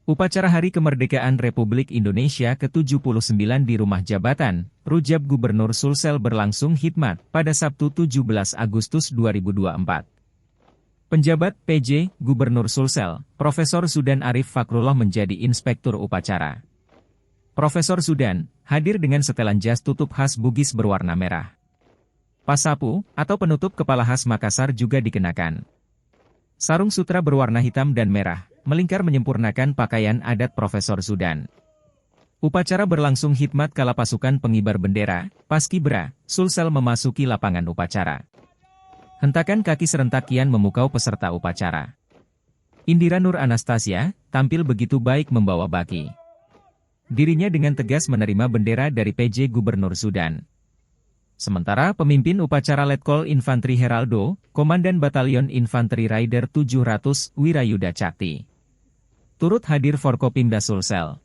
Upacara Hari Kemerdekaan Republik Indonesia ke-79 di Rumah Jabatan, Rujab Gubernur Sulsel berlangsung hikmat pada Sabtu 17 Agustus 2024. Penjabat PJ Gubernur Sulsel, Profesor Sudan Arif Fakrullah menjadi inspektur upacara. Profesor Sudan hadir dengan setelan jas tutup khas Bugis berwarna merah. Pasapu, atau penutup kepala khas Makassar juga dikenakan. Sarung sutra berwarna hitam dan merah, melingkar menyempurnakan pakaian adat Profesor Sudan. Upacara berlangsung hikmat kala pasukan pengibar bendera, Paskibra, Sulsel memasuki lapangan upacara. Hentakan kaki serentak kian memukau peserta upacara. Indira Nur Anastasia tampil begitu baik membawa baki. Dirinya dengan tegas menerima bendera dari PJ Gubernur Sudan. Sementara pemimpin upacara Letkol Infantri Heraldo, Komandan Batalion Infanteri Raider 700 Wirayuda Cakti, turut hadir Forkopimda Sulsel.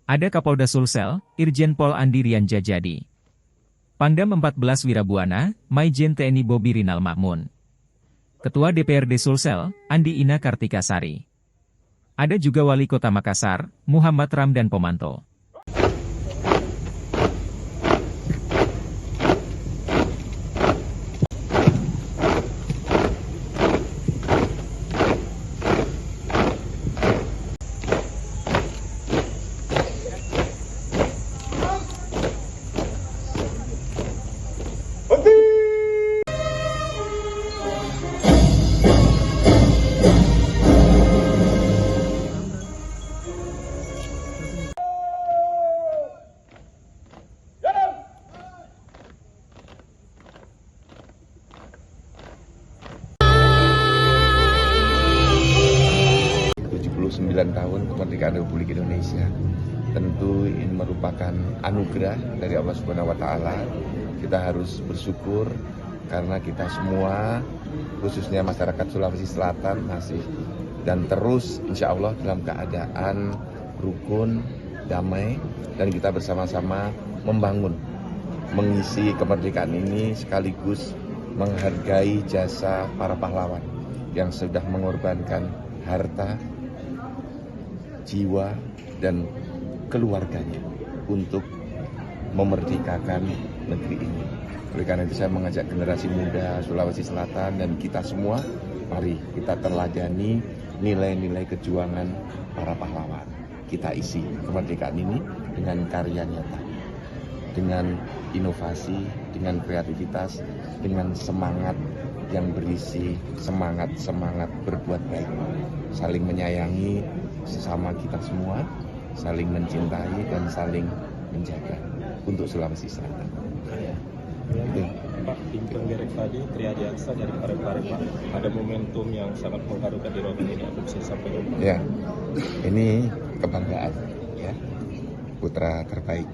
Ada Kapolda Sulsel, Irjen Pol Andi Rianja Jadi, Pangdam 14 Wirabuana, Maijen TNI Bobi Rinal Mahmun, Ketua DPRD Sulsel, Andi Ina Kartikasari. Ada juga Wali Kota Makassar, Muhammad Ramdan Pomanto. Tahun kemerdekaan Republik Indonesia tentu ini merupakan anugerah dari Allah Subhanahu wa Ta'ala. Kita harus bersyukur karena kita semua, khususnya masyarakat Sulawesi Selatan, masih dan terus insya Allah dalam keadaan rukun, damai, dan kita bersama-sama membangun, mengisi kemerdekaan ini sekaligus menghargai jasa para pahlawan yang sudah mengorbankan harta, jiwa, dan keluarganya untuk memerdekakan negeri ini. Oleh karena itu saya mengajak generasi muda Sulawesi Selatan dan kita semua, mari kita teladani nilai-nilai kejuangan para pahlawan. Kita isi kemerdekaan ini dengan karya nyata, dengan inovasi, dengan kreativitas, dengan semangat yang berisi semangat berbuat baik, saling menyayangi sesama kita semua, saling mencintai dan saling menjaga untuk Sulawesi Selatan. Ya. Pak, Bimbing Gerek tadi, Triadi Aksa dari Parepare, Pak, ada momentum yang sangat mengharukan di ruangan ini, apa bisa sampaikan? Ya, ini kebanggaan, ya, putra terbaik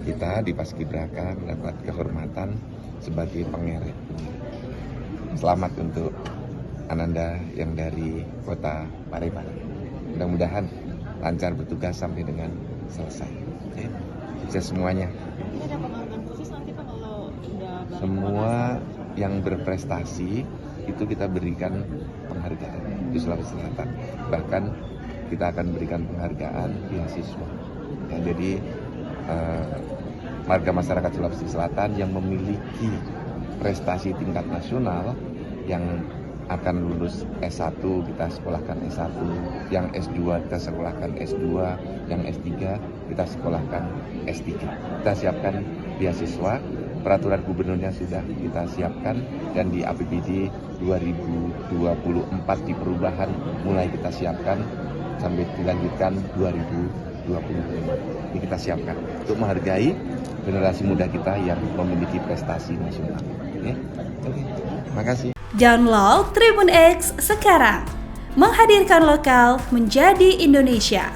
kita di Paskibraka mendapat kehormatan sebagai pengerek. Selamat untuk Ananda yang dari kota Parepare. Mudah-mudahan lancar bertugas sampai dengan selesai. Sukses semuanya. Ada penghargaan khusus nanti Pak kalau sudah semua yang berprestasi itu kita berikan penghargaan di Sulawesi Selatan. Bahkan kita akan berikan penghargaan beasiswa. Ya, jadi warga masyarakat Sulawesi Selatan yang memiliki prestasi tingkat nasional yang akan lulus S1 kita sekolahkan S1, yang S2 kita sekolahkan S2, yang S3 kita sekolahkan S3. Kita siapkan beasiswa, peraturan gubernurnya sudah kita siapkan, dan di APBD 2024 di perubahan mulai kita siapkan sampai dilanjutkan 2025. Ini kita siapkan untuk menghargai generasi muda kita yang memiliki prestasi nasional. Oke. Makasih. Download Tribun X sekarang, menghadirkan lokal menjadi Indonesia.